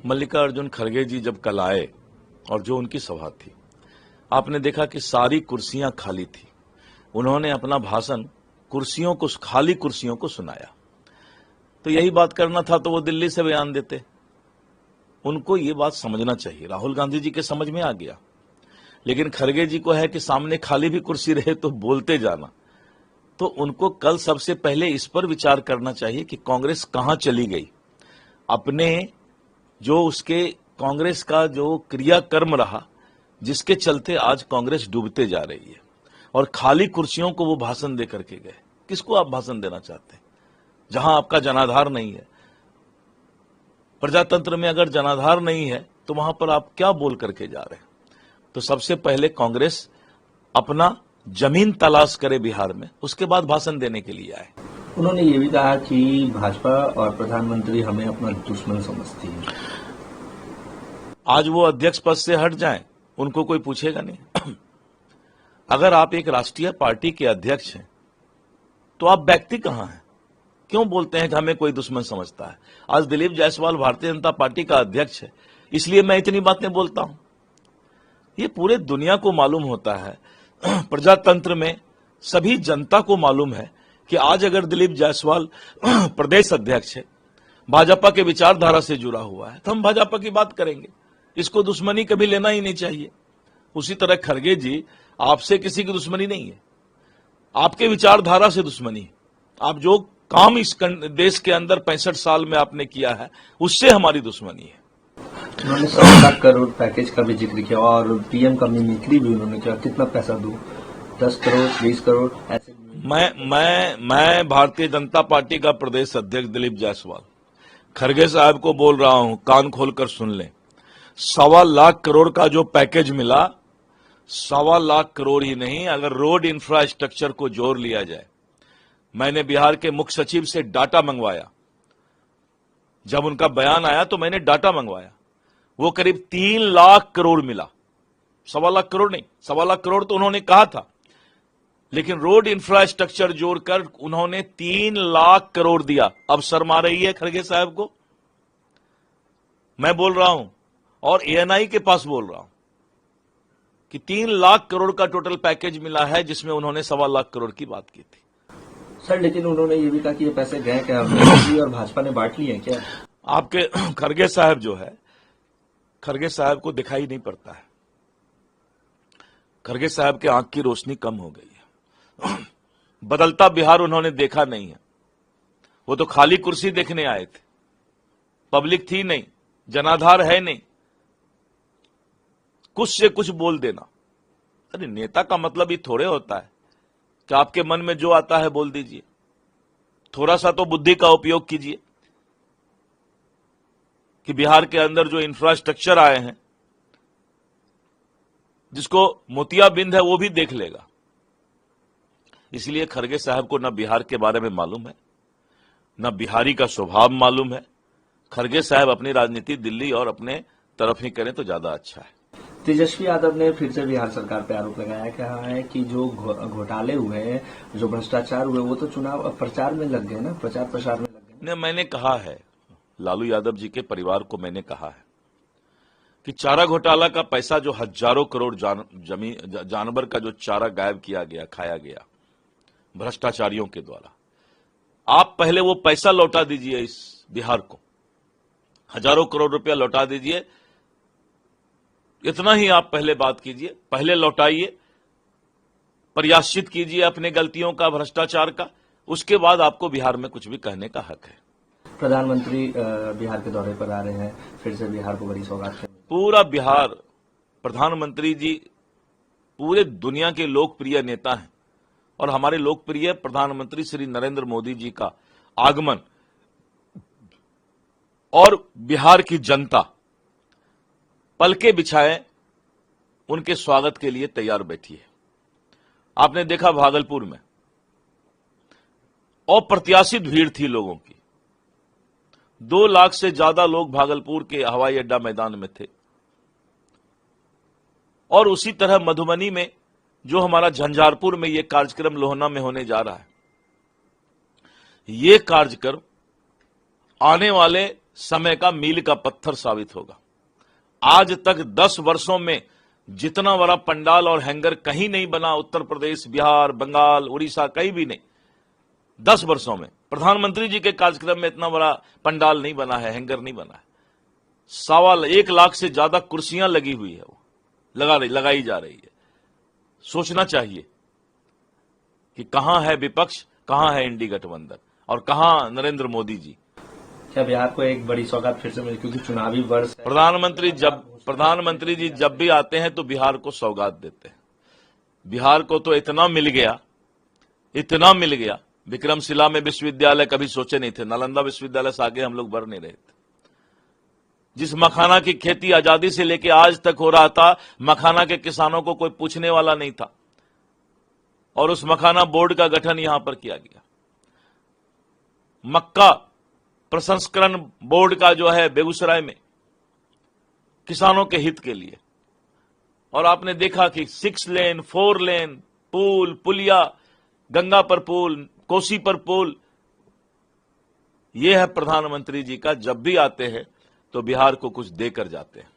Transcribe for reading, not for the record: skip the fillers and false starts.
मल्लिकार्जुन खड़गे जी जब कल आए और जो उनकी सभा थी, आपने देखा कि सारी कुर्सियां खाली थी। उन्होंने अपना भाषण खाली कुर्सियों को सुनाया। तो यही बात करना था तो वो दिल्ली से बयान देते। उनको ये बात समझना चाहिए। राहुल गांधी जी के समझ में आ गया, लेकिन खड़गे जी को है कि सामने खाली भी कुर्सी रहे तो बोलते जाना। तो उनको कल सबसे पहले इस पर विचार करना चाहिए कि कांग्रेस कहां चली गई। अपने जो उसके कांग्रेस का जो क्रियाकर्म रहा, जिसके चलते आज कांग्रेस डूबते जा रही है, और खाली कुर्सियों को वो भाषण दे करके गए। किसको आप भाषण देना चाहते हैं जहां आपका जनाधार नहीं है? प्रजातंत्र में अगर जनाधार नहीं है तो वहां पर आप क्या बोल करके जा रहे हैं? तो सबसे पहले कांग्रेस अपना जमीन तलाश करे बिहार में, उसके बाद भाषण देने के लिए आए। उन्होंने ये भी कहा कि भाजपा और प्रधानमंत्री हमें अपना दुश्मन समझती है। आज वो अध्यक्ष पद से हट जाएं, उनको कोई पूछेगा नहीं। अगर आप एक राष्ट्रीय पार्टी के अध्यक्ष हैं तो आप व्यक्ति कहां हैं? क्यों बोलते हैं कि हमें कोई दुश्मन समझता है? आज दिलीप जायसवाल भारतीय जनता पार्टी का अध्यक्ष है, इसलिए मैं इतनी बातें बोलता हूं। ये पूरे दुनिया को मालूम होता है, प्रजातंत्र में सभी जनता को मालूम है कि आज अगर दिलीप जायसवाल प्रदेश अध्यक्ष है, भाजपा के विचारधारा से जुड़ा हुआ है, तो हम भाजपा की बात करेंगे। इसको दुश्मनी कभी लेना ही नहीं चाहिए। उसी तरह खड़गे जी, आपसे किसी की दुश्मनी नहीं है, आपके विचारधारा से दुश्मनी है। आप जो काम इस देश के अंदर 65 साल में आपने किया है, उससे हमारी दुश्मनी है। उन्होंने 100 लाख करोड़ पैकेज का भी जिक्र किया और पीएम का मिमिक्री भी उन्होंने किया। कितना पैसा दूं? 10 करोड़, 20 करोड़ ऐसे। मैं भारतीय जनता पार्टी का प्रदेश अध्यक्ष दिलीप जायसवाल खड़गे साहब को बोल रहा हूं, कान खोलकर सुन लें। 1.25 लाख करोड़ का जो पैकेज मिला, 1.25 लाख करोड़ ही नहीं, अगर रोड इंफ्रास्ट्रक्चर को जोड़ लिया जाए। मैंने बिहार के मुख्य सचिव से डाटा मंगवाया। जब उनका बयान आया तो मैंने डाटा मंगवाया। वो करीब 3 लाख करोड़ मिला। 1.25 लाख करोड़ नहीं, 1.25 लाख करोड़ तो उन्होंने कहा था, लेकिन रोड इंफ्रास्ट्रक्चर जोड़कर उन्होंने 3 लाख करोड़ दिया। अब शर्म आ रही है खड़गे साहब को? मैं बोल रहा हूं और एएनआई के पास बोल रहा हूं कि 3 लाख करोड़ का टोटल पैकेज मिला है, जिसमें उन्होंने 1.25 लाख करोड़ की बात की थी। सर, लेकिन उन्होंने ये भी कहा कि ये पैसे गए क्या, मोदी और भाजपा ने बांट लिए हैं क्या? आपके खड़गे साहब जो है, खड़गे साहब को दिखाई नहीं पड़ता है। खड़गे साहब के आंख की रोशनी कम हो गई है। बदलता बिहार उन्होंने देखा नहीं है। वो तो खाली कुर्सी देखने आए थे, पब्लिक थी नहीं, जनाधार है नहीं, कुछ से कुछ बोल देना। अरे नेता का मतलब ही थोड़े होता है कि आपके मन में जो आता है बोल दीजिए। थोड़ा सा तो बुद्धि का उपयोग कीजिए कि बिहार के अंदर जो इंफ्रास्ट्रक्चर आए हैं, जिसको मोतियाबिंद है वो भी देख लेगा। इसलिए खड़गे साहब को न बिहार के बारे में मालूम है, न बिहारी का स्वभाव मालूम है। खड़गे साहब अपनी राजनीति दिल्ली और अपने तरफ ही करें तो ज्यादा अच्छा है। तेजस्वी यादव ने फिर से बिहार सरकार पे आरोप लगाया, कहा है कि जो घोटाले हुए, जो भ्रष्टाचार हुए, वो तो चुनाव प्रचार में लग गए ना, प्रचार प्रसार में लग गए। ने मैंने कहा है, लालू यादव जी के परिवार को मैंने कहा है कि चारा घोटाला का पैसा, जो हजारों करोड़ जानवर का जो चारा गायब किया गया, खाया गया भ्रष्टाचारियों के द्वारा, आप पहले वो पैसा लौटा दीजिए इस बिहार को। हजारों करोड़ रुपया लौटा दीजिए, इतना ही आप पहले बात कीजिए, पहले लौटाइए, प्रयाश्चित कीजिए अपने गलतियों का, भ्रष्टाचार का, उसके बाद आपको बिहार में कुछ भी कहने का हक है। प्रधानमंत्री बिहार के दौरे पर आ रहे हैं, फिर से बिहार को बड़ी सौगात। पूरा बिहार, प्रधानमंत्री जी पूरे दुनिया के लोकप्रिय नेता हैं, और हमारे लोकप्रिय प्रधानमंत्री श्री नरेंद्र मोदी जी का आगमन और बिहार की जनता पलके बिछाए उनके स्वागत के लिए तैयार बैठी है। आपने देखा भागलपुर में अप्रत्याशित भीड़ थी लोगों की। 2 लाख से ज्यादा लोग भागलपुर के हवाई अड्डा मैदान में थे। और उसी तरह मधुबनी में, जो हमारा झंझारपुर में ये कार्यक्रम लोहना में होने जा रहा है, ये कार्यक्रम आने वाले समय का मील का पत्थर साबित होगा। आज तक 10 वर्षों में जितना बड़ा पंडाल और हैंगर कहीं नहीं बना, उत्तर प्रदेश, बिहार, बंगाल, उड़ीसा, कहीं भी नहीं। 10 वर्षों में प्रधानमंत्री जी के कार्यक्रम में इतना बड़ा पंडाल नहीं बना है, हैंगर नहीं बना है। 1.25 लाख से ज्यादा कुर्सियां लगी हुई है, वो लगाई जा रही है। सोचना चाहिए कि कहां है विपक्ष, कहां है इंडी गठबंधन और कहां नरेंद्र मोदी जी। क्या बिहार को एक बड़ी सौगात फिर से मिली, क्योंकि चुनावी वर्ष है। प्रधानमंत्री जी जब भी आते हैं तो बिहार को सौगात देते हैं। बिहार को तो इतना मिल गया, विक्रमशिला में विश्वविद्यालय कभी सोचे नहीं थे, नालंदा विश्वविद्यालय से आगे हम लोग बढ़ नहीं रहे थे। जिस मखाना की खेती आजादी से लेके आज तक हो रहा था, मखाना के किसानों को कोई पूछने वाला नहीं था, और उस मखाना बोर्ड का गठन यहां पर किया गया। मक्का प्रसंस्करण बोर्ड का जो है बेगूसराय में, किसानों के हित के लिए। और आपने देखा कि 6 लेन, 4 लेन, पुलिया, गंगा पर पुल, कोसी पर पुल। यह है प्रधानमंत्री जी का, जब भी आते हैं तो बिहार को कुछ देकर जाते हैं।